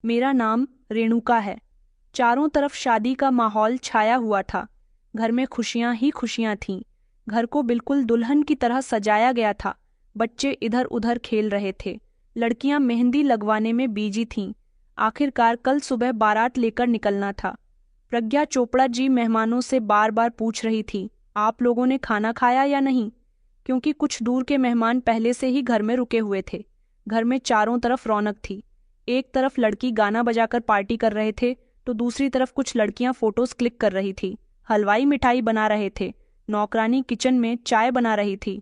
मेरा नाम रेणुका है। चारों तरफ शादी का माहौल छाया हुआ था। घर में खुशियां ही खुशियां थीं। घर को बिल्कुल दुल्हन की तरह सजाया गया था। बच्चे इधर उधर खेल रहे थे। लड़कियां मेहंदी लगवाने में बिजी थीं। आखिरकार कल सुबह बारात लेकर निकलना था। प्रज्ञा चोपड़ा जी मेहमानों से बार बार पूछ रही थी, आप लोगों ने खाना खाया या नहीं? क्योंकि कुछ दूर के मेहमान पहले से ही घर में रुके हुए थे। घर में चारों तरफ रौनक थी। एक तरफ लड़की गाना बजाकर पार्टी कर रहे थे, तो दूसरी तरफ कुछ लड़कियां फोटोज क्लिक कर रही थी। हलवाई मिठाई बना रहे थे। नौकरानी किचन में चाय बना रही थी।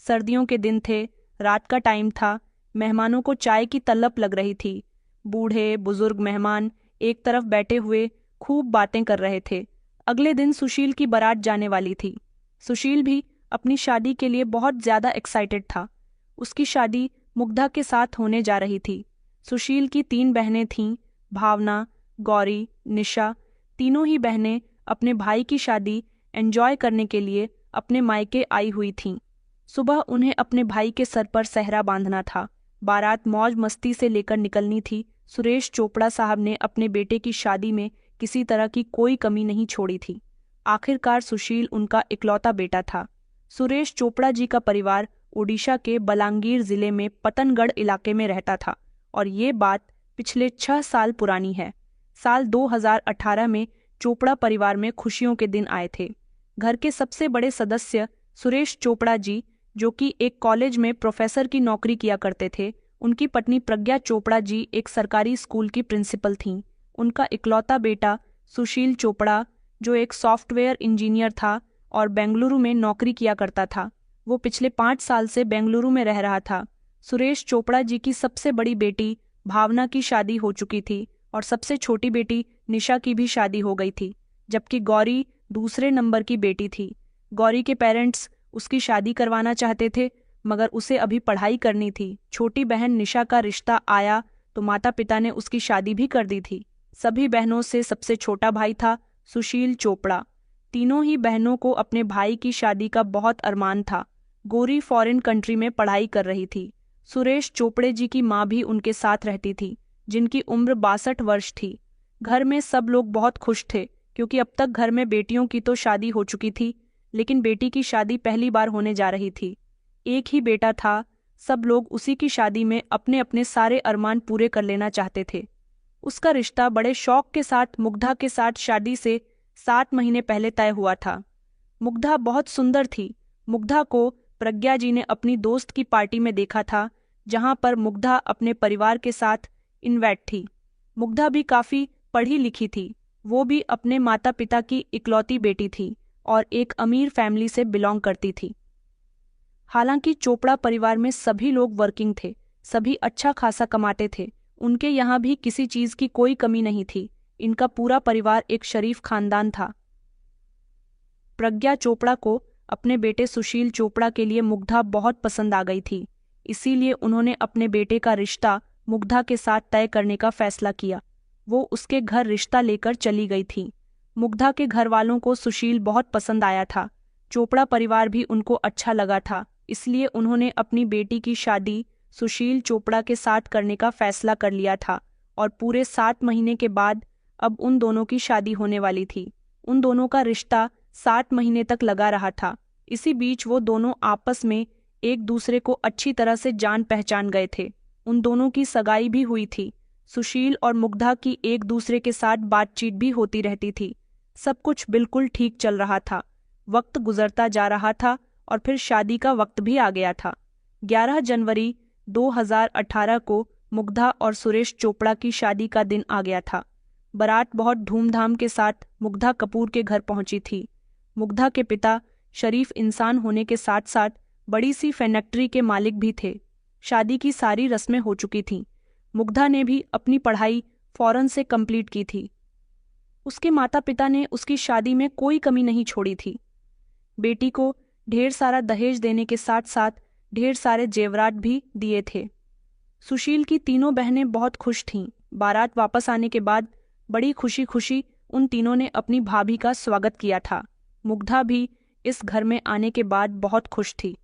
सर्दियों के दिन थे, रात का टाइम था। मेहमानों को चाय की तलब लग रही थी। बूढ़े बुजुर्ग मेहमान एक तरफ बैठे हुए खूब बातें कर रहे थे। अगले दिन सुशील की बारात जाने वाली थी। सुशील भी अपनी शादी के लिए बहुत ज्यादा एक्साइटेड था। उसकी शादी मुग्धा के साथ होने जा रही थी। सुशील की 3 बहनें थीं, भावना, गौरी, निशा। तीनों ही बहनें अपने भाई की शादी एंजॉय करने के लिए अपने मायके आई हुई थीं। सुबह उन्हें अपने भाई के सर पर सेहरा बांधना था। बारात मौज मस्ती से लेकर निकलनी थी। सुरेश चोपड़ा साहब ने अपने बेटे की शादी में किसी तरह की कोई कमी नहीं छोड़ी थी। आखिरकार सुशील उनका इकलौता बेटा था। सुरेश चोपड़ा जी का परिवार ओडिशा के बलांगीर जिले में पतनगढ़ इलाके में रहता था और ये बात पिछले 6 साल पुरानी है। साल 2018 में चोपड़ा परिवार में खुशियों के दिन आए थे। घर के सबसे बड़े सदस्य सुरेश चोपड़ा जी, जो कि एक कॉलेज में प्रोफेसर की नौकरी किया करते थे, उनकी पत्नी प्रज्ञा चोपड़ा जी एक सरकारी स्कूल की प्रिंसिपल थीं। उनका इकलौता बेटा सुशील चोपड़ा, जो एक सॉफ्टवेयर इंजीनियर था और बेंगलुरु में नौकरी किया करता था, वो पिछले 5 साल से बेंगलुरु में रह रहा था। सुरेश चोपड़ा जी की सबसे बड़ी बेटी भावना की शादी हो चुकी थी और सबसे छोटी बेटी निशा की भी शादी हो गई थी, जबकि गौरी दूसरे नंबर की बेटी थी। गौरी के पेरेंट्स उसकी शादी करवाना चाहते थे, मगर उसे अभी पढ़ाई करनी थी। छोटी बहन निशा का रिश्ता आया तो माता पिता ने उसकी शादी भी कर दी थी। सभी बहनों से सबसे छोटा भाई था सुशील चोपड़ा। तीनों ही बहनों को अपने भाई की शादी का बहुत अरमान था। गौरी फॉरेन कंट्री में पढ़ाई कर रही थी। सुरेश चोपड़े जी की माँ भी उनके साथ रहती थी, जिनकी उम्र 62 वर्ष थी। घर में सब लोग बहुत खुश थे, क्योंकि अब तक घर में बेटियों की तो शादी हो चुकी थी, लेकिन बेटी की शादी पहली बार होने जा रही थी। एक ही बेटा था। सब लोग उसी की शादी में अपने अपने सारे अरमान पूरे कर लेना चाहते थे। उसका रिश्ता बड़े शौक के साथ मुग्धा के साथ शादी से 7 महीने पहले तय हुआ था। मुग्धा बहुत सुंदर थी। मुग्धा को प्रज्ञा जी ने अपनी दोस्त की पार्टी में देखा था, जहां पर मुग्धा अपने परिवार के साथ इनवाइट थी। मुग्धा भी काफी पढ़ी लिखी थी। वो भी अपने माता पिता की इकलौती बेटी थी और एक अमीर फैमिली से बिलोंग करती थी। हालांकि चोपड़ा परिवार में सभी लोग वर्किंग थे, सभी अच्छा खासा कमाते थे। उनके यहाँ भी किसी चीज की कोई कमी नहीं थी। इनका पूरा परिवार एक शरीफ खानदान था। प्रज्ञा चोपड़ा को अपने बेटे सुशील चोपड़ा के लिए मुग्धा बहुत पसंद आ गई थी। इसीलिए उन्होंने अपने बेटे का रिश्ता मुग्धा के साथ तय करने का फैसला किया। वो उसके घर रिश्ता लेकर चली गई थी। मुग्धा के घर वालों को सुशील बहुत पसंद आया था। चोपड़ा परिवार भी उनको अच्छा लगा था, इसलिए उन्होंने अपनी बेटी की शादी सुशील चोपड़ा के साथ करने का फैसला कर लिया था और पूरे 7 महीने के बाद अब उन दोनों की शादी होने वाली थी। उन दोनों का रिश्ता 7 महीने तक लगा रहा था। इसी बीच वो दोनों आपस में एक दूसरे को अच्छी तरह से जान पहचान गए थे। उन दोनों की सगाई भी हुई थी। सुशील और मुग्धा की एक दूसरे के साथ बातचीत भी होती रहती थी। सब कुछ बिल्कुल ठीक चल रहा था। वक्त गुजरता जा रहा था और फिर शादी का वक्त भी आ गया था। 11 जनवरी 2018 को मुग्धा और सुरेश चोपड़ा की शादी का दिन आ गया था। बारात बहुत धूमधाम के साथ मुग्धा कपूर के घर पहुंची थी। मुग्धा के पिता शरीफ इंसान होने के साथ साथ बड़ी सी फैक्ट्री के मालिक भी थे। शादी की सारी रस्में हो चुकी थीं। मुग्धा ने भी अपनी पढ़ाई फौरन से कंप्लीट की थी। उसके माता पिता ने उसकी शादी में कोई कमी नहीं छोड़ी थी। बेटी को ढेर सारा दहेज देने के साथ साथ ढेर सारे जेवरात भी दिए थे। सुशील की तीनों बहनें बहुत खुश थीं। बारात वापस आने के बाद बड़ी खुशी खुशी उन तीनों ने अपनी भाभी का स्वागत किया था। मुग्धा भी इस घर में आने के बाद बहुत खुश थी।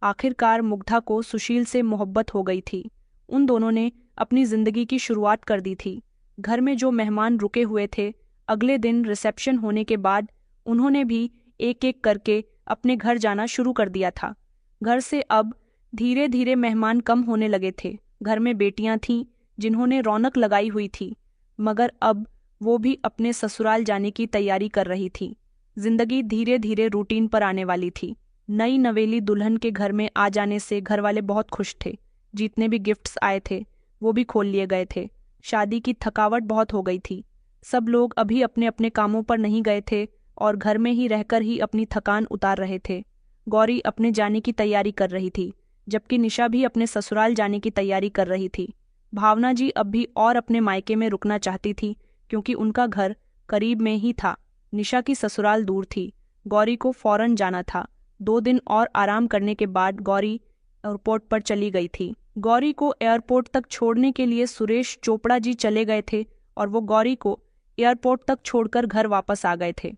आखिरकार मुग्धा को सुशील से मोहब्बत हो गई थी। उन दोनों ने अपनी जिंदगी की शुरुआत कर दी थी। घर में जो मेहमान रुके हुए थे, अगले दिन रिसेप्शन होने के बाद उन्होंने भी एक एक करके अपने घर जाना शुरू कर दिया था। घर से अब धीरे धीरे मेहमान कम होने लगे थे। घर में बेटियां थीं जिन्होंने रौनक लगाई हुई थी, मगर अब वो भी अपने ससुराल जाने की तैयारी कर रही थी। जिंदगी धीरे धीरे रूटीन पर आने वाली थी। नई नवेली दुल्हन के घर में आ जाने से घर वाले बहुत खुश थे। जितने भी गिफ्ट्स आए थे वो भी खोल लिए गए थे। शादी की थकावट बहुत हो गई थी। सब लोग अभी अपने अपने कामों पर नहीं गए थे और घर में ही रहकर ही अपनी थकान उतार रहे थे। गौरी अपने जाने की तैयारी कर रही थी, जबकि निशा भी अपने ससुराल जाने की तैयारी कर रही थी। भावना जी अब भी और अपने मायके में रुकना चाहती थी, क्योंकि उनका घर करीब में ही था। निशा की ससुराल दूर थी। गौरी को फौरन जाना था। 2 दिन और आराम करने के बाद गौरी एयरपोर्ट पर चली गई थी। गौरी को एयरपोर्ट तक छोड़ने के लिए सुरेश चोपड़ा जी चले गए थे और वो गौरी को एयरपोर्ट तक छोड़कर घर वापस आ गए थे।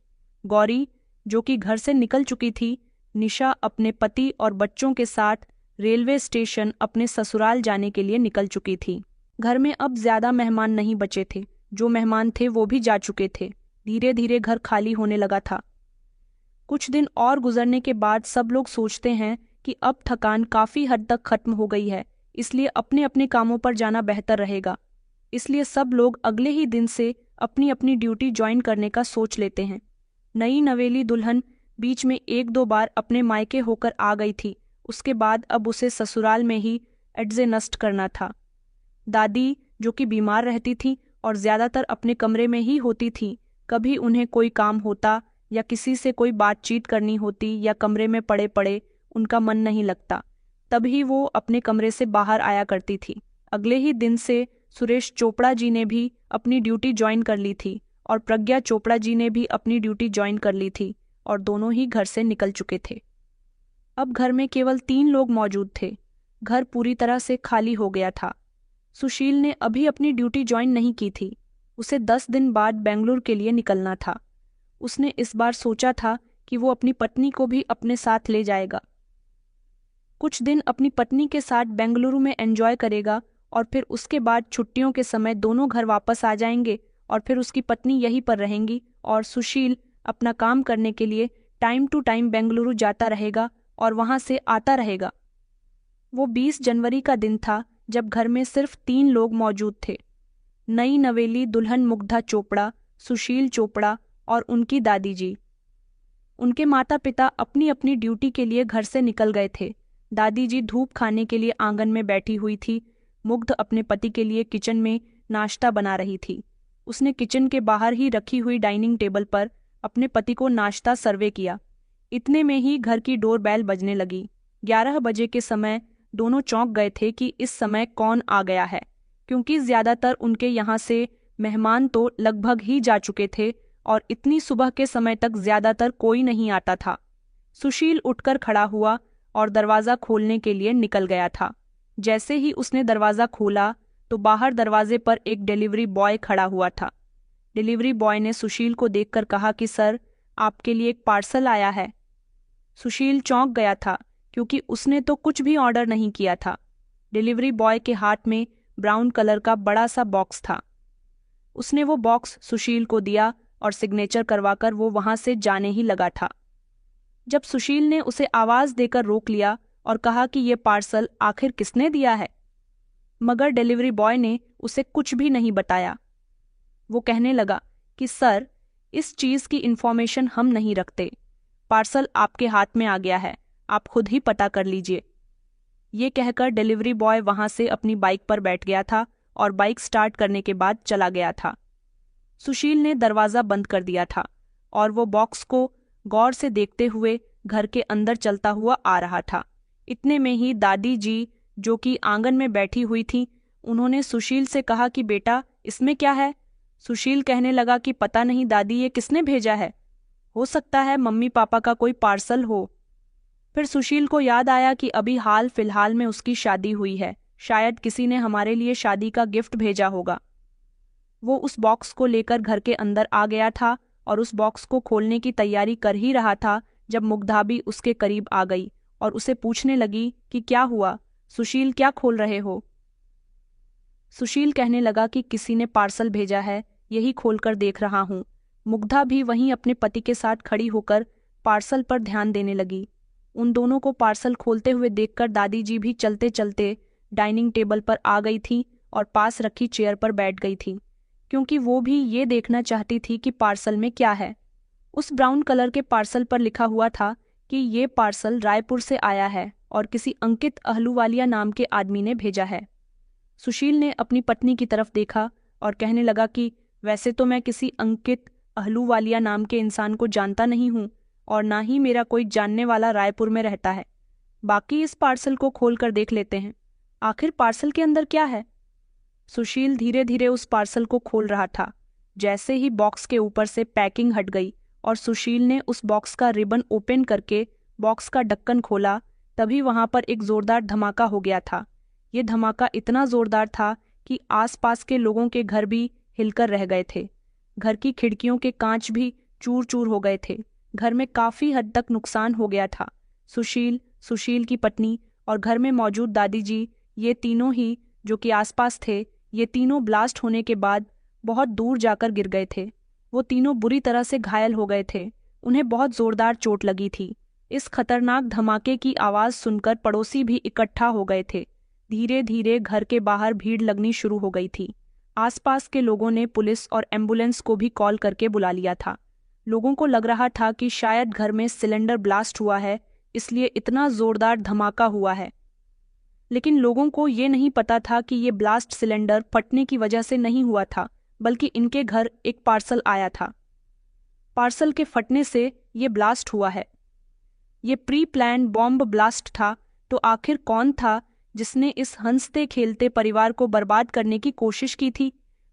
गौरी, जो कि घर से निकल चुकी थी, निशा अपने पति और बच्चों के साथ रेलवे स्टेशन अपने ससुराल जाने के लिए निकल चुकी थी। घर में अब ज्यादा मेहमान नहीं बचे थे। जो मेहमान थे वो भी जा चुके थे। धीरे धीरे घर खाली होने लगा था। कुछ दिन और गुजरने के बाद सब लोग सोचते हैं कि अब थकान काफी हद तक खत्म हो गई है, इसलिए अपने अपने कामों पर जाना बेहतर रहेगा। इसलिए सब लोग अगले ही दिन से अपनी अपनी ड्यूटी ज्वाइन करने का सोच लेते हैं। नई नवेली दुल्हन बीच में 1-2 बार अपने मायके होकर आ गई थी। उसके बाद अब उसे ससुराल में ही एडजस्ट करना था। दादी, जो कि बीमार रहती थी और ज्यादातर अपने कमरे में ही होती थी, कभी उन्हें कोई काम होता या किसी से कोई बातचीत करनी होती या कमरे में पड़े पड़े उनका मन नहीं लगता, तभी वो अपने कमरे से बाहर आया करती थी। अगले ही दिन से सुरेश चोपड़ा जी ने भी अपनी ड्यूटी ज्वाइन कर ली थी और प्रज्ञा चोपड़ा जी ने भी अपनी ड्यूटी ज्वाइन कर ली थी और दोनों ही घर से निकल चुके थे। अब घर में केवल 3 लोग मौजूद थे। घर पूरी तरह से खाली हो गया था। सुशील ने अभी अपनी ड्यूटी ज्वाइन नहीं की थी। उसे 10 दिन बाद बेंगलुरु के लिए निकलना था। उसने इस बार सोचा था कि वो अपनी पत्नी को भी अपने साथ ले जाएगा। कुछ दिन अपनी पत्नी के साथ बेंगलुरु में एंजॉय करेगा और फिर उसके बाद छुट्टियों के समय दोनों घर वापस आ जाएंगे और फिर उसकी पत्नी यहीं पर रहेंगी और सुशील अपना काम करने के लिए टाइम टू टाइम बेंगलुरु जाता रहेगा और वहां से आता रहेगा। वो 20 जनवरी का दिन था जब घर में सिर्फ 3 लोग मौजूद थे। नई नवेली दुल्हन मुग्धा चोपड़ा, सुशील चोपड़ा और उनकी दादी जी। उनके माता पिता अपनी अपनी ड्यूटी के लिए घर से निकल गए थे। दादी जी धूप खाने के लिए आंगन में बैठी हुई थी। मुग्ध अपने पति के लिए किचन में नाश्ता बना रही थी। उसने किचन के बाहर ही रखी हुई डाइनिंग टेबल पर अपने पति को नाश्ता सर्वे किया। इतने में ही घर की डोरबेल बजने लगी। 11 बजे के समय दोनों चौंक गए थे कि इस समय कौन आ गया है, क्योंकि ज्यादातर उनके यहाँ से मेहमान तो लगभग ही जा चुके थे और इतनी सुबह के समय तक ज्यादातर कोई नहीं आता था। सुशील उठकर खड़ा हुआ और दरवाज़ा खोलने के लिए निकल गया था। जैसे ही उसने दरवाज़ा खोला तो बाहर दरवाजे पर एक डिलीवरी बॉय खड़ा हुआ था। डिलीवरी बॉय ने सुशील को देखकर कहा कि सर, आपके लिए एक पार्सल आया है। सुशील चौंक गया था, क्योंकि उसने तो कुछ भी ऑर्डर नहीं किया था। डिलीवरी बॉय के हाथ में ब्राउन कलर का बड़ा सा बॉक्स था। उसने वो बॉक्स सुशील को दिया और सिग्नेचर करवाकर वो वहां से जाने ही लगा था, जब सुशील ने उसे आवाज देकर रोक लिया और कहा कि ये पार्सल आखिर किसने दिया है। मगर डिलीवरी बॉय ने उसे कुछ भी नहीं बताया। वो कहने लगा कि सर, इस चीज की इंफॉर्मेशन हम नहीं रखते। पार्सल आपके हाथ में आ गया है, आप खुद ही पता कर लीजिए। ये कहकर डिलीवरी बॉय वहां से अपनी बाइक पर बैठ गया था और बाइक स्टार्ट करने के बाद चला गया था। सुशील ने दरवाज़ा बंद कर दिया था और वो बॉक्स को गौर से देखते हुए घर के अंदर चलता हुआ आ रहा था। इतने में ही दादी जी, जो कि आंगन में बैठी हुई थी, उन्होंने सुशील से कहा कि बेटा, इसमें क्या है। सुशील कहने लगा कि पता नहीं दादी, ये किसने भेजा है, हो सकता है मम्मी पापा का कोई पार्सल हो। फिर सुशील को याद आया कि अभी हाल फिलहाल में उसकी शादी हुई है, शायद किसी ने हमारे लिए शादी का गिफ्ट भेजा होगा। वो उस बॉक्स को लेकर घर के अंदर आ गया था और उस बॉक्स को खोलने की तैयारी कर ही रहा था जब मुग्धा भी उसके करीब आ गई और उसे पूछने लगी कि क्या हुआ सुशील, क्या खोल रहे हो। सुशील कहने लगा कि किसी ने पार्सल भेजा है, यही खोलकर देख रहा हूँ। मुग्धा भी वहीं अपने पति के साथ खड़ी होकर पार्सल पर ध्यान देने लगी। उन दोनों को पार्सल खोलते हुए देखकर दादी जी भी चलते चलते डाइनिंग टेबल पर आ गई थी और पास रखी चेयर पर बैठ गई थी, क्योंकि वो भी ये देखना चाहती थी कि पार्सल में क्या है। उस ब्राउन कलर के पार्सल पर लिखा हुआ था कि ये पार्सल रायपुर से आया है और किसी अंकित अहलूवालिया नाम के आदमी ने भेजा है। सुशील ने अपनी पत्नी की तरफ देखा और कहने लगा कि वैसे तो मैं किसी अंकित अहलूवालिया नाम के इंसान को जानता नहीं हूँ और ना ही मेरा कोई जानने वाला रायपुर में रहता है। बाकी इस पार्सल को खोल कर देख लेते हैं, आखिर पार्सल के अंदर क्या है। सुशील धीरे धीरे उस पार्सल को खोल रहा था। जैसे ही बॉक्स के ऊपर से पैकिंग हट गई और सुशील ने उस बॉक्स का रिबन ओपन करके बॉक्स का ढक्कन खोला, तभी वहां पर एक जोरदार धमाका हो गया था। ये धमाका इतना जोरदार था कि आसपास के लोगों के घर भी हिलकर रह गए थे। घर की खिड़कियों के कांच भी चूर चूर हो गए थे। घर में काफी हद तक नुकसान हो गया था। सुशील, सुशील की पत्नी और घर में मौजूद दादी जी, ये तीनों ही जो कि आसपास थे, ये तीनों ब्लास्ट होने के बाद बहुत दूर जाकर गिर गए थे। वो तीनों बुरी तरह से घायल हो गए थे। उन्हें बहुत जोरदार चोट लगी थी। इस खतरनाक धमाके की आवाज सुनकर पड़ोसी भी इकट्ठा हो गए थे। धीरे धीरे घर के बाहर भीड़ लगनी शुरू हो गई थी। आसपास के लोगों ने पुलिस और एम्बुलेंस को भी कॉल करके बुला लिया था। लोगों को लग रहा था कि शायद घर में सिलेंडर ब्लास्ट हुआ है, इसलिए इतना जोरदार धमाका हुआ है। लेकिन लोगों को ये नहीं पता था कि ये ब्लास्ट सिलेंडर फटने की वजह से नहीं हुआ था, बल्कि इनके घर एक पार्सल आया था। पार्सल के फटने से ये ब्लास्ट हुआ है। ये प्री प्लान बॉम्ब ब्लास्ट था। तो आखिर कौन था जिसने इस हंसते खेलते परिवार को बर्बाद करने की कोशिश की थी?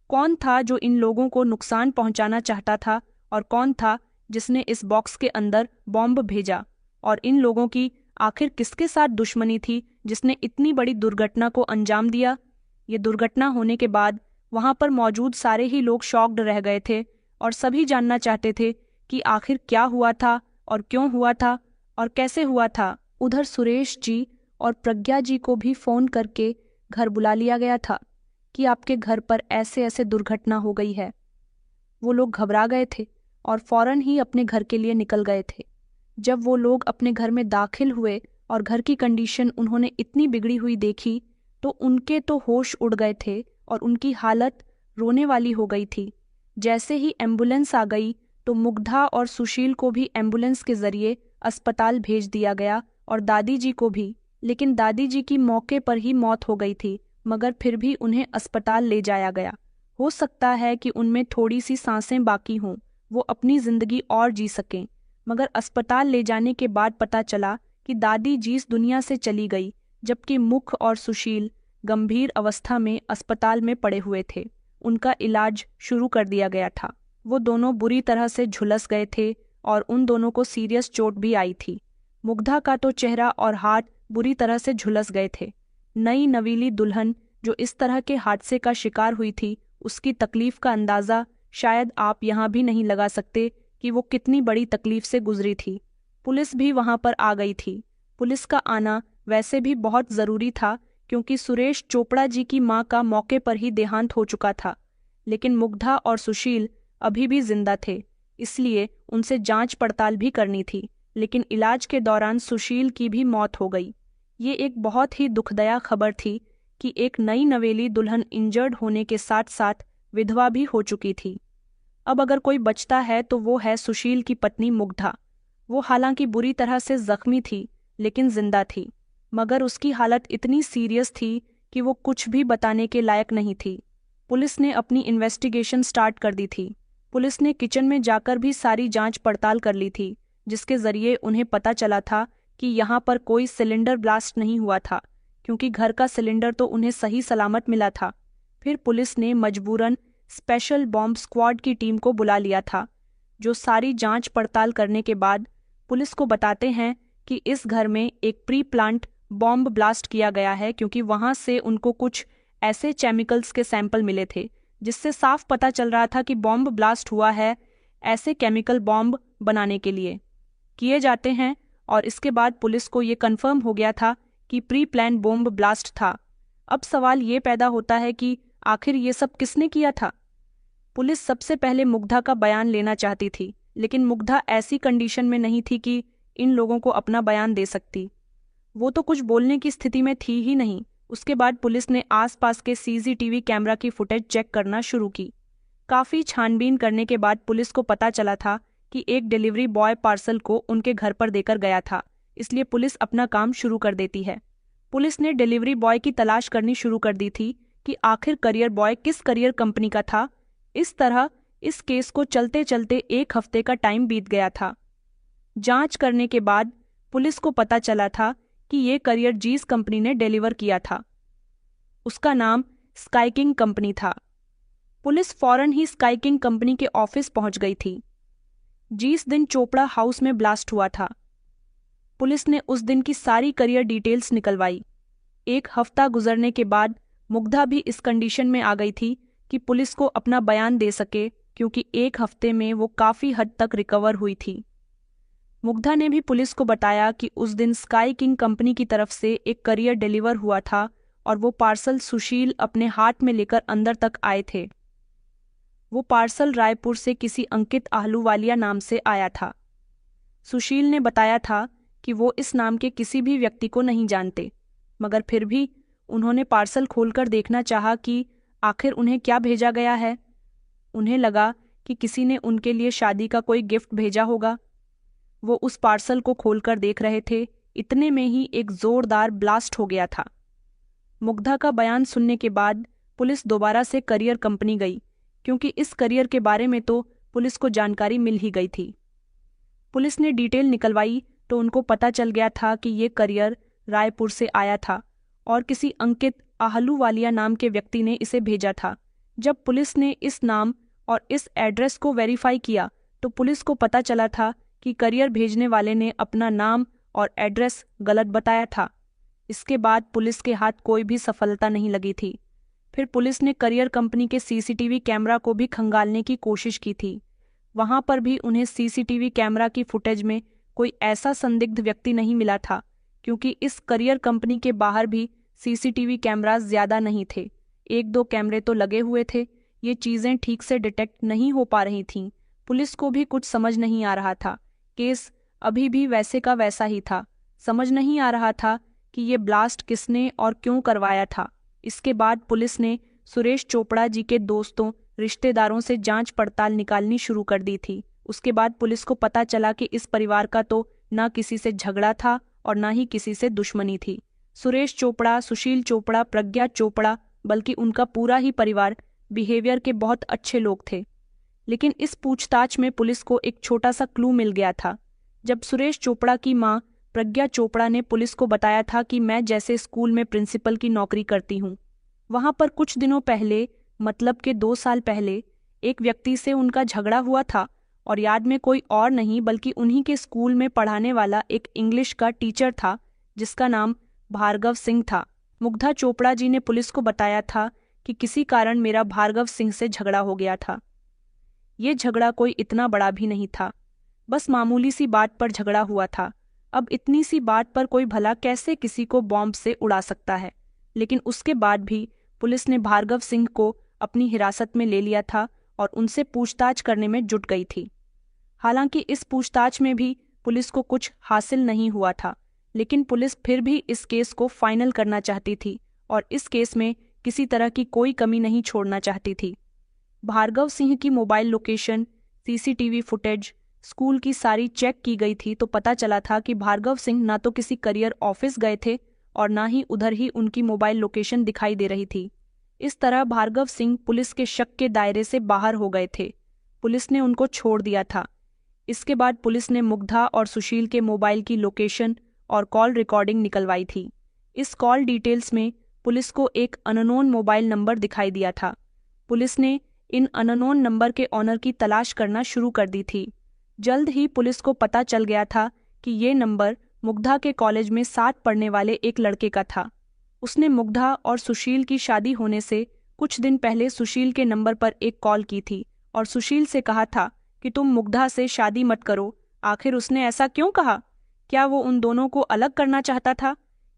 कौन था जो इन लोगों को नुकसान पहुंचाना चाहता था? और कौन था जिसने इस बॉक्स के अंदर बॉम्ब भेजा? और इन लोगों की आखिर किसके साथ दुश्मनी थी जिसने इतनी बड़ी दुर्घटना को अंजाम दिया? ये दुर्घटना होने के बाद वहां पर मौजूद सारे ही लोग शॉक्ड रह गए थे और सभी जानना चाहते थे कि आखिर क्या हुआ था और क्यों हुआ था और कैसे हुआ था। उधर सुरेश जी और प्रज्ञा जी को भी फोन करके घर बुला लिया गया था कि आपके घर पर ऐसे ऐसे दुर्घटना हो गई है। वो लोग घबरा गए थे और फौरन ही अपने घर के लिए निकल गए थे। जब वो लोग अपने घर में दाखिल हुए और घर की कंडीशन उन्होंने इतनी बिगड़ी हुई देखी, तो उनके तो होश उड़ गए थे और उनकी हालत रोने वाली हो गई थी। जैसे ही एम्बुलेंस आ गई तो मुग्धा और सुशील को भी एम्बुलेंस के जरिए अस्पताल भेज दिया गया और दादी जी को भी। लेकिन दादी जी की मौके पर ही मौत हो गई थी, मगर फिर भी उन्हें अस्पताल ले जाया गया। हो सकता है कि उनमें थोड़ी सी सांसें बाकी हों, वो अपनी जिंदगी और जी सकें। मगर अस्पताल ले जाने के बाद पता चला कि दादी जी इस दुनिया से चली गई, जबकि मुख और सुशील गंभीर अवस्था में अस्पताल में पड़े हुए थे। उनका इलाज शुरू कर दिया गया था। वो दोनों बुरी तरह से झुलस गए थे और उन दोनों को सीरियस चोट भी आई थी। मुग्धा का तो चेहरा और हाथ बुरी तरह से झुलस गए थे। नई नवीली दुल्हन जो इस तरह के हादसे का शिकार हुई थी, उसकी तकलीफ का अंदाज़ा शायद आप यहाँ भी नहीं लगा सकते कि वो कितनी बड़ी तकलीफ से गुजरी थी। पुलिस भी वहाँ पर आ गई थी। पुलिस का आना वैसे भी बहुत ज़रूरी था, क्योंकि सुरेश चोपड़ा जी की मां का मौके पर ही देहांत हो चुका था। लेकिन मुग्धा और सुशील अभी भी जिंदा थे, इसलिए उनसे जांच पड़ताल भी करनी थी। लेकिन इलाज के दौरान सुशील की भी मौत हो गई। ये एक बहुत ही दुखदायक खबर थी कि एक नई नवेली दुल्हन इंजर्ड होने के साथ साथ विधवा भी हो चुकी थी। अब अगर कोई बचता है तो वो है सुशील की पत्नी मुग्धा। वो हालांकि बुरी तरह से जख्मी थी, लेकिन जिंदा थी। मगर उसकी हालत इतनी सीरियस थी कि वो कुछ भी बताने के लायक नहीं थी। पुलिस ने अपनी इन्वेस्टिगेशन स्टार्ट कर दी थी। पुलिस ने किचन में जाकर भी सारी जांच पड़ताल कर ली थी, जिसके जरिए उन्हें पता चला था कि यहाँ पर कोई सिलेंडर ब्लास्ट नहीं हुआ था, क्योंकि घर का सिलेंडर तो उन्हें सही सलामत मिला था। फिर पुलिस ने मजबूरन स्पेशल बॉम्ब स्क्वाड की टीम को बुला लिया था, जो सारी जांच पड़ताल करने के बाद पुलिस को बताते हैं कि इस घर में एक प्री प्लांट बॉम्ब ब्लास्ट किया गया है, क्योंकि वहां से उनको कुछ ऐसे केमिकल्स के सैंपल मिले थे जिससे साफ पता चल रहा था कि बॉम्ब ब्लास्ट हुआ है। ऐसे केमिकल बॉम्ब बनाने के लिए किए जाते हैं, और इसके बाद पुलिस को ये कंफर्म हो गया था कि प्री प्लान बॉम्ब ब्लास्ट था। अब सवाल ये पैदा होता है कि आखिर ये सब किसने किया था? पुलिस सबसे पहले मुग्धा का बयान लेना चाहती थी, लेकिन मुग्धा ऐसी कंडीशन में नहीं थी कि इन लोगों को अपना बयान दे सकती। वो तो कुछ बोलने की स्थिति में थी ही नहीं। उसके बाद पुलिस ने आसपास के सीसीटीवी कैमरा की फुटेज चेक करना शुरू की। काफ़ी छानबीन करने के बाद पुलिस को पता चला था कि एक डिलीवरी बॉय पार्सल को उनके घर पर देकर गया था, इसलिए पुलिस अपना काम शुरू कर देती है। पुलिस ने डिलीवरी बॉय की तलाश करनी शुरू कर दी थी कि आखिर करियर बॉय किस करियर कंपनी का था। इस तरह इस केस को चलते चलते 1 हफ्ते का टाइम बीत गया था। जांच करने के बाद पुलिस को पता चला था कि ये करियर जिस कंपनी ने डिलीवर किया था उसका नाम स्काई किंग कंपनी था। पुलिस फौरन ही स्काई किंग कंपनी के ऑफिस पहुंच गई थी। जिस दिन चोपड़ा हाउस में ब्लास्ट हुआ था, पुलिस ने उस दिन की सारी करियर डिटेल्स निकलवाई। 1 हफ्ता गुजरने के बाद मुग्धा भी इस कंडीशन में आ गई थी कि पुलिस को अपना बयान दे सके, क्योंकि 1 हफ्ते में वो काफ़ी हद तक रिकवर हुई थी। मुग्धा ने भी पुलिस को बताया कि उस दिन स्काई किंग कंपनी की तरफ से एक करियर डिलीवर हुआ था और वो पार्सल सुशील अपने हाथ में लेकर अंदर तक आए थे। वो पार्सल रायपुर से किसी अंकित आहलूवालिया नाम से आया था। सुशील ने बताया था कि वो इस नाम के किसी भी व्यक्ति को नहीं जानते, मगर फिर भी उन्होंने पार्सल खोलकर देखना चाहा कि आखिर उन्हें क्या भेजा गया है। उन्हें लगा कि किसी ने उनके लिए शादी का कोई गिफ्ट भेजा होगा। वो उस पार्सल को खोलकर देख रहे थे, इतने में ही एक जोरदार ब्लास्ट हो गया था। मुग्धा का बयान सुनने के बाद पुलिस दोबारा से करियर कंपनी गई, क्योंकि इस करियर के बारे में तो पुलिस को जानकारी मिल ही गई थी। पुलिस ने डिटेल निकलवाई तो उनको पता चल गया था कि ये करियर रायपुर से आया था और किसी अंकित आहलूवालिया नाम के व्यक्ति ने इसे भेजा था। जब पुलिस ने इस नाम और इस एड्रेस को वेरीफाई किया तो पुलिस को पता चला था कि करियर भेजने वाले ने अपना नाम और एड्रेस गलत बताया था। इसके बाद पुलिस के हाथ कोई भी सफलता नहीं लगी थी। फिर पुलिस ने करियर कंपनी के सीसीटीवी कैमरा को भी खंगालने की कोशिश की थी। वहां पर भी उन्हें सीसीटीवी कैमरा की फुटेज में कोई ऐसा संदिग्ध व्यक्ति नहीं मिला था, क्योंकि इस करियर कंपनी के बाहर भी सीसीटीवी कैमरास ज़्यादा नहीं थे। 1-2 कैमरे तो लगे हुए थे। ये चीज़ें ठीक से डिटेक्ट नहीं हो पा रही थीं। पुलिस को भी कुछ समझ नहीं आ रहा था। केस अभी भी वैसे का वैसा ही था। समझ नहीं आ रहा था कि ये ब्लास्ट किसने और क्यों करवाया था। इसके बाद पुलिस ने सुरेश चोपड़ा जी के दोस्तों, रिश्तेदारों से जांच पड़ताल निकालनी शुरू कर दी थी। उसके बाद पुलिस को पता चला कि इस परिवार का तो ना किसी से झगड़ा था और ना ही किसी से दुश्मनी थी। सुरेश चोपड़ा, सुशील चोपड़ा, प्रज्ञा चोपड़ा, बल्कि उनका पूरा ही परिवार बिहेवियर के बहुत अच्छे लोग थे। लेकिन इस पूछताछ में पुलिस को एक छोटा सा क्लू मिल गया था। जब सुरेश चोपड़ा की मां प्रज्ञा चोपड़ा ने पुलिस को बताया था कि मैं जैसे स्कूल में प्रिंसिपल की नौकरी करती हूँ, वहां पर कुछ दिनों पहले, मतलब के 2 साल पहले, एक व्यक्ति से उनका झगड़ा हुआ था और याद में कोई और नहीं बल्कि उन्हीं के स्कूल में पढ़ाने वाला एक इंग्लिश का टीचर था जिसका नाम भार्गव सिंह था। मुग्धा चोपड़ा जी ने पुलिस को बताया था कि किसी कारण मेरा भार्गव सिंह से झगड़ा हो गया था। ये झगड़ा कोई इतना बड़ा भी नहीं था, बस मामूली सी बात पर झगड़ा हुआ था। अब इतनी सी बात पर कोई भला कैसे किसी को बॉम्ब से उड़ा सकता है। लेकिन उसके बाद भी पुलिस ने भार्गव सिंह को अपनी हिरासत में ले लिया था और उनसे पूछताछ करने में जुट गई थी। हालांकि इस पूछताछ में भी पुलिस को कुछ हासिल नहीं हुआ था, लेकिन पुलिस फिर भी इस केस को फाइनल करना चाहती थी और इस केस में किसी तरह की कोई कमी नहीं छोड़ना चाहती थी। भार्गव सिंह की mobile location, CCTV footage, school की सारी चेक की गई थी तो पता चला था कि भार्गव सिंह ना तो किसी करियर ऑफिस गए थे और ना ही उधर ही उनकी मोबाइल लोकेशन दिखाई दे रही थी। इस तरह भार्गव सिंह पुलिस के शक के दायरे से बाहर हो गए थे। पुलिस ने उनको छोड़ दिया था। इसके बाद पुलिस ने मुग्धा और सुशील के मोबाइल की लोकेशन और कॉल रिकॉर्डिंग निकलवाई थी। इस कॉल डिटेल्स में पुलिस को एक अननोन मोबाइल नंबर दिखाई दिया था। पुलिस ने इन अननोन नंबर के ऑनर की तलाश करना शुरू कर दी थी। जल्द ही पुलिस को पता चल गया था कि ये नंबर मुग्धा के कॉलेज में साथ पढ़ने वाले एक लड़के का था। उसने मुग्धा और सुशील की शादी होने से कुछ दिन पहले सुशील के नंबर पर एक कॉल की थी और सुशील से कहा था कि तुम मुग्धा से शादी मत करो। आखिर उसने ऐसा क्यों कहा? क्या वो उन दोनों को अलग करना चाहता था,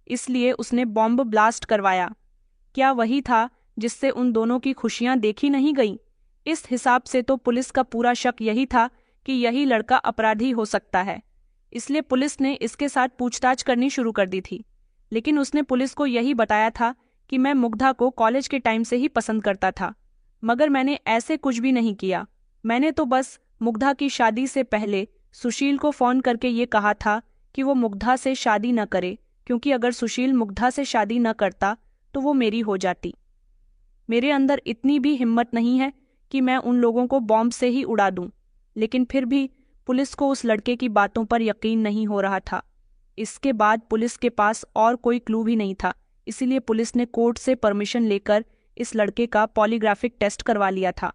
इसलिए उसने बॉम्ब ब्लास्ट करवाया? क्या वही था जिससे उन दोनों की खुशियां देखी नहीं गईं। इस हिसाब से तो पुलिस का पूरा शक यही था कि यही लड़का अपराधी हो सकता है, इसलिए पुलिस ने इसके साथ पूछताछ करनी शुरू कर दी थी। लेकिन उसने पुलिस को यही बताया था कि मैं मुग्धा को कॉलेज के टाइम से ही पसंद करता था, मगर मैंने ऐसे कुछ भी नहीं किया। मैंने तो बस मुग्धा की शादी से पहले सुशील को फोन करके ये कहा था कि वो मुग्धा से शादी न करे, क्योंकि अगर सुशील मुग्धा से शादी न करता तो वो मेरी हो जाती। मेरे अंदर इतनी भी हिम्मत नहीं है कि मैं उन लोगों को बॉम्ब से ही उड़ा दूं। लेकिन फिर भी पुलिस को उस लड़के की बातों पर यकीन नहीं हो रहा था। इसके बाद पुलिस के पास और कोई क्लू भी नहीं था, इसीलिए पुलिस ने कोर्ट से परमिशन लेकर इस लड़के का पॉलीग्राफिक टेस्ट करवा लिया था।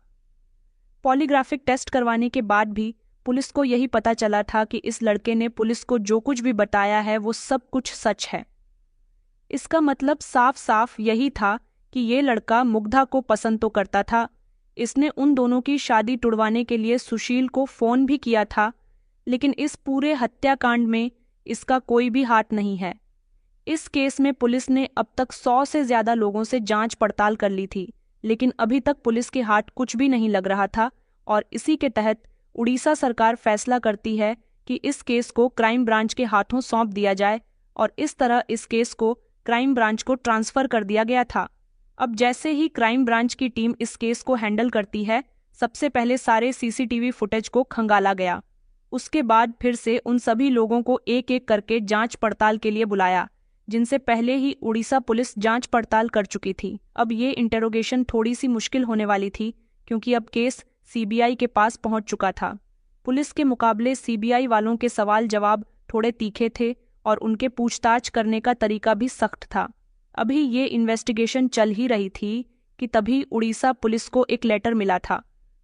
पॉलीग्राफिक टेस्ट करवाने के बाद भी पुलिस को यही पता चला था कि इस लड़के ने पुलिस को जो कुछ भी बताया है वो सब कुछ सच है। इसका मतलब साफ साफ यही था कि ये लड़का मुग्धा को पसंद तो करता था। इसने उन दोनों की शादी तुड़वाने के लिए सुशील को फोन भी किया था, लेकिन इस पूरे हत्याकांड में इसका कोई भी हाथ नहीं है। इस केस में पुलिस ने अब तक 100 से ज्यादा लोगों से जांच पड़ताल कर ली थी, लेकिन अभी तक पुलिस के हाथ कुछ भी नहीं लग रहा था। और इसी के तहत उड़ीसा सरकार फैसला करती है कि इस केस को क्राइम ब्रांच के हाथों सौंप दिया जाए, और इस तरह इस केस को क्राइम ब्रांच को ट्रांसफर कर दिया गया था। अब जैसे ही क्राइम ब्रांच की टीम इस केस को हैंडल करती है, सबसे पहले सारे सीसीटीवी फुटेज को खंगाला गया। उसके बाद फिर से उन सभी लोगों को एक एक करके जांच पड़ताल के लिए बुलाया, जिनसे पहले ही उड़ीसा पुलिस जांच पड़ताल कर चुकी थी। अब ये इंटेरोगेशन थोड़ी सी मुश्किल होने वाली थी, क्योंकि अब केस सीबीआई के पास पहुंच चुका था। पुलिस के मुकाबले सीबीआई वालों के सवाल जवाब थोड़े तीखे थे और उनके पूछताछ करने का तरीका भी सख्त था। अभी ये इन्वेस्टिगेशन चल ही रही थी कि तभी उड़ीसा पुलिस को एक लेटर मिला था।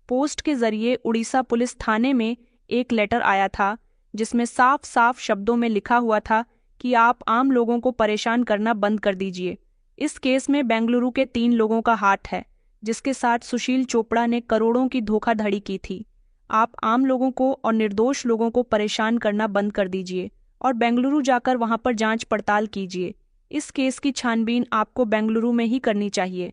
पोस्ट के जरिए उड़ीसा पुलिस थाने में एक लेटर आया था, जिसमें साफ साफ शब्दों में लिखा हुआ था कि आप आम लोगों को परेशान करना बंद कर दीजिए। इस केस में बेंगलुरु के 3 लोगों का हाथ है, जिसके साथ सुशील चोपड़ा ने करोड़ों की धोखाधड़ी की थी। आप आम लोगों को और निर्दोष लोगों को परेशान करना बंद कर दीजिए और बेंगलुरु जाकर वहां पर जांच पड़ताल कीजिए। इस केस की छानबीन आपको बेंगलुरु में ही करनी चाहिए।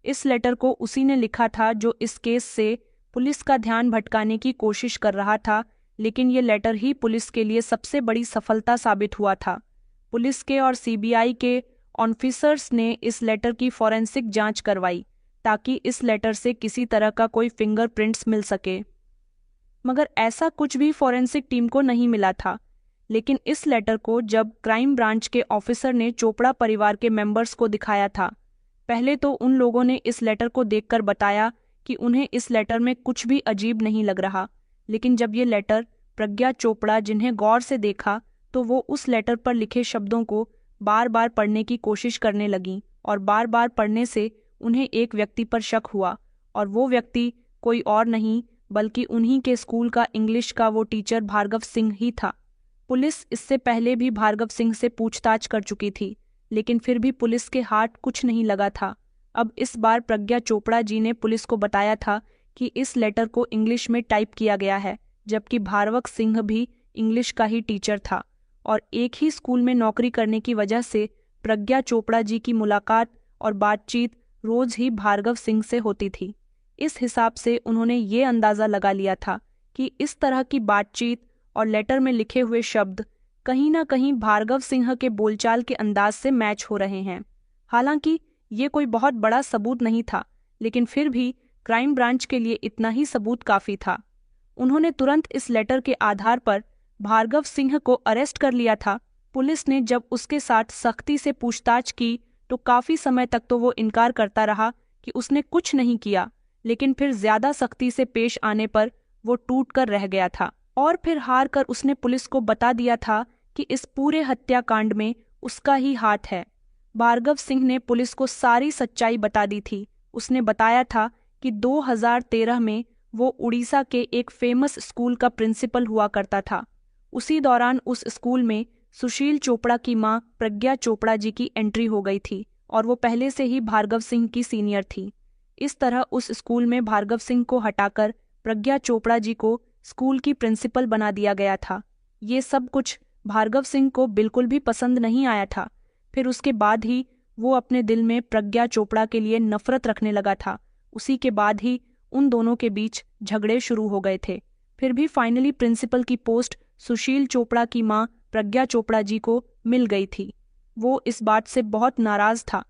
इस लेटर को उसी ने लिखा था जो इस केस से पुलिस का ध्यान भटकाने की कोशिश कर रहा था, लेकिन ये लेटर ही पुलिस के लिए सबसे बड़ी सफलता साबित हुआ था। पुलिस के और सीबीआई के ऑफिसर्स ने इस लेटर की फॉरेंसिक जांच करवाई, ताकि इस लेटर से किसी तरह का कोई फिंगरप्रिंट्स मिल सके, मगर ऐसा कुछ भी फॉरेंसिक टीम को नहीं मिला था। लेकिन इस लेटर को जब क्राइम ब्रांच के ऑफिसर ने चोपड़ा परिवार के मेंबर्स को दिखाया था, पहले तो उन लोगों ने इस लेटर को देखकर बताया कि उन्हें इस लेटर में कुछ भी अजीब नहीं लग रहा। लेकिन जब ये लेटर प्रज्ञा चोपड़ा जिन्हें गौर से देखा, तो वो उस लेटर पर लिखे शब्दों को बार बार पढ़ने की कोशिश करने लगीं, और बार बार पढ़ने से उन्हें एक व्यक्ति पर शक हुआ, और वो व्यक्ति कोई और नहीं बल्कि उन्हीं के स्कूल का इंग्लिश का वो टीचर भार्गव सिंह ही था। पुलिस इससे पहले भी भार्गव सिंह से पूछताछ कर चुकी थी, लेकिन फिर भी पुलिस के हाथ कुछ नहीं लगा था। अब इस बार प्रज्ञा चोपड़ा जी ने पुलिस को बताया था कि इस लेटर को इंग्लिश में टाइप किया गया है, जबकि भार्गव सिंह भी इंग्लिश का ही टीचर था, और एक ही स्कूल में नौकरी करने की वजह से प्रज्ञा चोपड़ा जी की मुलाकात और बातचीत रोज ही भार्गव सिंह से होती थी। इस हिसाब से उन्होंने ये अंदाज़ा लगा लिया था कि इस तरह की बातचीत और लेटर में लिखे हुए शब्द कहीं ना कहीं भार्गव सिंह के बोलचाल के अंदाज से मैच हो रहे हैं। हालांकि ये कोई बहुत बड़ा सबूत नहीं था, लेकिन फिर भी क्राइम ब्रांच के लिए इतना ही सबूत काफ़ी था। उन्होंने तुरंत इस लेटर के आधार पर भार्गव सिंह को अरेस्ट कर लिया था। पुलिस ने जब उसके साथ सख्ती से पूछताछ की तो काफ़ी समय तक तो वो इनकार करता रहा कि उसने कुछ नहीं किया, लेकिन फिर ज्यादा सख्ती से पेश आने पर वो टूट कर रह गया था, और फिर हार कर उसने पुलिस को बता दिया था कि इस पूरे हत्याकांड में उसका ही हाथ है। भार्गव सिंह ने पुलिस को सारी सच्चाई बता दी थी। उसने बताया था कि 2013 में वो उड़ीसा के एक फेमस स्कूल का प्रिंसिपल हुआ करता था। उसी दौरान उस स्कूल में सुशील चोपड़ा की मां प्रज्ञा चोपड़ा जी की एंट्री हो गई थी, और वो पहले से ही भार्गव सिंह की सीनियर थी। इस तरह उस स्कूल में भार्गव सिंह को हटाकर प्रज्ञा चोपड़ा जी को स्कूल की प्रिंसिपल बना दिया गया था। ये सब कुछ भार्गव सिंह को बिल्कुल भी पसंद नहीं आया था। फिर उसके बाद ही वो अपने दिल में प्रज्ञा चोपड़ा के लिए नफरत रखने लगा था। उसी के बाद ही उन दोनों के बीच झगड़े शुरू हो गए थे। फिर भी फाइनली प्रिंसिपल की पोस्ट सुशील चोपड़ा की मां प्रज्ञा चोपड़ा जी को मिल गई थी। वो इस बात से बहुत नाराज था।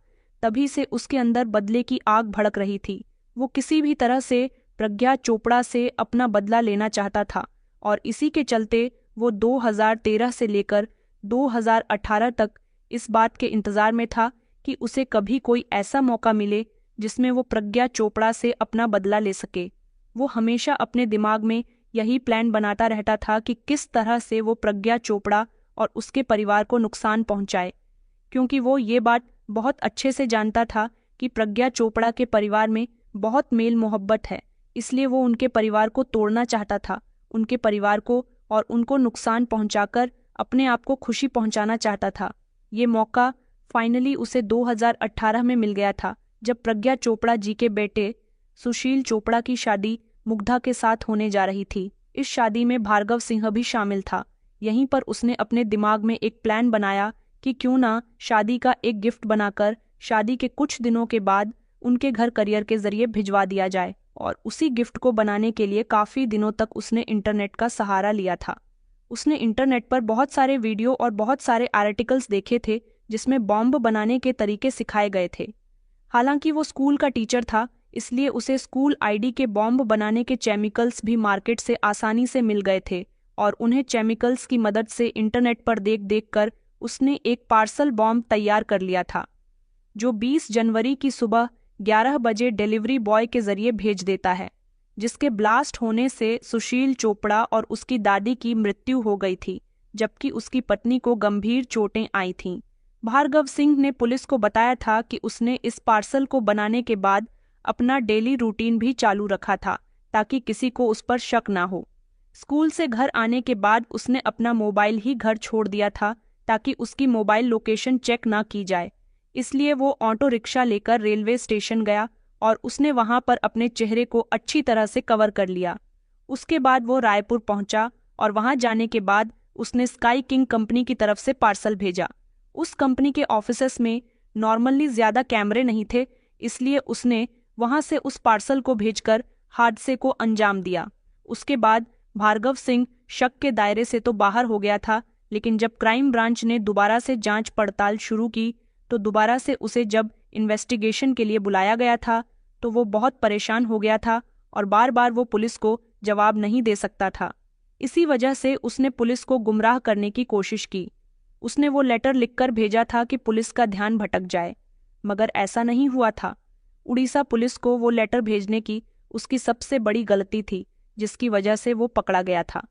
तभी से उसके अंदर बदले की आग भड़क रही थी। वो किसी भी तरह से प्रज्ञा चोपड़ा से अपना बदला लेना चाहता था और इसी के चलते वो 2013 से लेकर 2018 तक इस बात के इंतजार में था कि उसे कभी कोई ऐसा मौका मिले जिसमें वो प्रज्ञा चोपड़ा से अपना बदला ले सके। वो हमेशा अपने दिमाग में यही प्लान बनाता रहता था कि किस तरह से वो प्रज्ञा चोपड़ा और उसके परिवार को नुकसान पहुंचाए, क्योंकि वो ये बात बहुत अच्छे से जानता था कि प्रज्ञा चोपड़ा के परिवार में बहुत मेल मोहब्बत है। इसलिए वो उनके परिवार को तोड़ना चाहता था, उनके परिवार को और उनको नुकसान पहुंचाकर अपने आप को खुशी पहुंचाना चाहता था। ये मौका फाइनली उसे 2018 में मिल गया था, जब प्रज्ञा चोपड़ा जी के बेटे सुशील चोपड़ा की शादी मुग्धा के साथ होने जा रही थी। इस शादी में भार्गव सिंह भी शामिल था। यहीं पर उसने अपने दिमाग में एक प्लान बनाया कि क्यों ना शादी का एक गिफ्ट बनाकर शादी के कुछ दिनों के बाद उनके घर करियर के जरिए भिजवा दिया जाए। और उसी गिफ्ट को बनाने के लिए काफ़ी दिनों तक उसने इंटरनेट का सहारा लिया था। उसने इंटरनेट पर बहुत सारे वीडियो और बहुत सारे आर्टिकल्स देखे थे जिसमें बॉम्ब बनाने के तरीके सिखाए गए थे। हालांकि वो स्कूल का टीचर था, इसलिए उसे स्कूल आईडी के बॉम्ब बनाने के केमिकल्स भी मार्केट से आसानी से मिल गए थे और उन्हें केमिकल्स की मदद से इंटरनेट पर देख देख कर उसने एक पार्सल बॉम्ब तैयार कर लिया था, जो 20 जनवरी की सुबह 11 बजे डिलीवरी बॉय के जरिए भेज देता है, जिसके ब्लास्ट होने से सुशील चोपड़ा और उसकी दादी की मृत्यु हो गई थी, जबकि उसकी पत्नी को गंभीर चोटें आई थीं। भार्गव सिंह ने पुलिस को बताया था कि उसने इस पार्सल को बनाने के बाद अपना डेली रूटीन भी चालू रखा था ताकि किसी को उस पर शक ना हो। स्कूल से घर आने के बाद उसने अपना मोबाइल ही घर छोड़ दिया था ताकि उसकी मोबाइल लोकेशन चेक ना की जाए। इसलिए वो ऑटो रिक्शा लेकर रेलवे स्टेशन गया और उसने वहां पर अपने चेहरे को अच्छी तरह से कवर कर लिया। उसके बाद वो रायपुर पहुंचा और वहां जाने के बाद उसने स्काई किंग कंपनी की तरफ से पार्सल भेजा। उस कंपनी के ऑफिसेस में नॉर्मली ज़्यादा कैमरे नहीं थे, इसलिए उसने वहां से उस पार्सल को भेजकर हादसे को अंजाम दिया। उसके बाद भार्गव सिंह शक के दायरे से तो बाहर हो गया था, लेकिन जब क्राइम ब्रांच ने दोबारा से जांच पड़ताल शुरू की तो दोबारा से उसे जब इन्वेस्टिगेशन के लिए बुलाया गया था तो वो बहुत परेशान हो गया था और बार बार वो पुलिस को जवाब नहीं दे सकता था। इसी वजह से उसने पुलिस को गुमराह करने की कोशिश की। उसने वो लेटर लिखकर भेजा था कि पुलिस का ध्यान भटक जाए, मगर ऐसा नहीं हुआ था। उड़ीसा पुलिस को वो लेटर भेजने की उसकी सबसे बड़ी गलती थी, जिसकी वजह से वो पकड़ा गया था।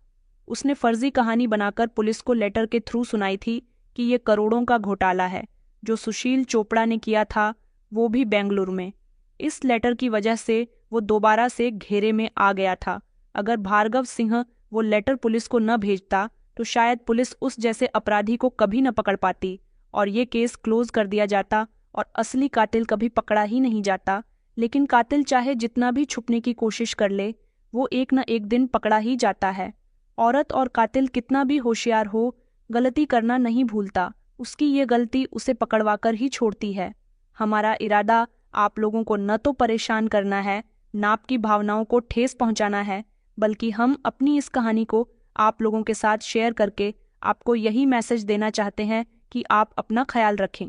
उसने फर्जी कहानी बनाकर पुलिस को लेटर के थ्रू सुनाई थी कि ये करोड़ों का घोटाला है जो सुशील चोपड़ा ने किया था, वो भी बेंगलुरु में। इस लेटर की वजह से वो दोबारा से घेरे में आ गया था। अगर भार्गव सिंह वो लेटर पुलिस को न भेजता तो शायद पुलिस उस जैसे अपराधी को कभी न पकड़ पाती और ये केस क्लोज कर दिया जाता और असली कातिल कभी पकड़ा ही नहीं जाता। लेकिन कातिल चाहे जितना भी छुपने की कोशिश कर ले, वो एक न एक दिन पकड़ा ही जाता है। औरत और कातिल कितना भी होशियार हो, गलती करना नहीं भूलता। उसकी ये गलती उसे पकड़वाकर ही छोड़ती है। हमारा इरादा आप लोगों को न तो परेशान करना है, न आपकी भावनाओं को ठेस पहुंचाना है, बल्कि हम अपनी इस कहानी को आप लोगों के साथ शेयर करके आपको यही मैसेज देना चाहते हैं कि आप अपना ख्याल रखें,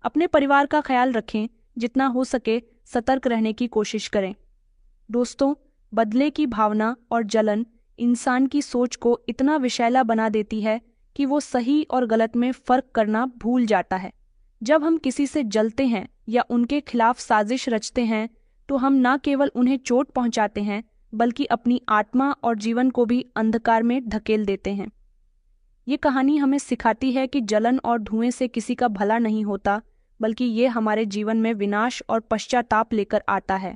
अपने परिवार का ख्याल रखें, जितना हो सके सतर्क रहने की कोशिश करें। दोस्तों, बदले की भावना और जलन इंसान की सोच को इतना विषैला बना देती है कि वो सही और गलत में फ़र्क करना भूल जाता है। जब हम किसी से जलते हैं या उनके खिलाफ साजिश रचते हैं तो हम न केवल उन्हें चोट पहुंचाते हैं बल्कि अपनी आत्मा और जीवन को भी अंधकार में धकेल देते हैं। ये कहानी हमें सिखाती है कि जलन और धुएं से किसी का भला नहीं होता, बल्कि ये हमारे जीवन में विनाश और पश्चाताप लेकर आता है।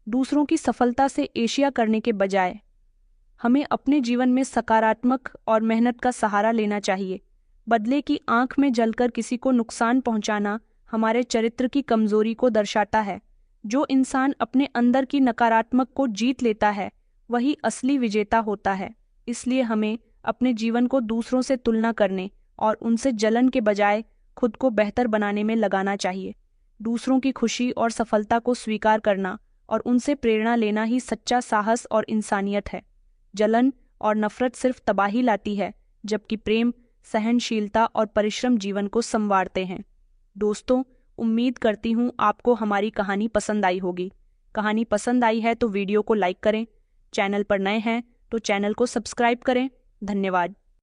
दूसरों की सफलता से ईर्ष्या करने के बजाय हमें अपने जीवन में सकारात्मक और मेहनत का सहारा लेना चाहिए। बदले की आंख में जलकर किसी को नुकसान पहुंचाना हमारे चरित्र की कमजोरी को दर्शाता है। जो इंसान अपने अंदर की नकारात्मक को जीत लेता है वही असली विजेता होता है। इसलिए हमें अपने जीवन को दूसरों से तुलना करने और उनसे जलन के बजाय खुद को बेहतर बनाने में लगाना चाहिए। दूसरों की खुशी और सफलता को स्वीकार करना और उनसे प्रेरणा लेना ही सच्चा साहस और इंसानियत है। जलन और नफरत सिर्फ तबाही लाती है, जबकि प्रेम, सहनशीलता और परिश्रम जीवन को संवारते हैं। दोस्तों, उम्मीद करती हूँ आपको हमारी कहानी पसंद आई होगी। कहानी पसंद आई है तो वीडियो को लाइक करें, चैनल पर नए हैं तो चैनल को सब्सक्राइब करें। धन्यवाद।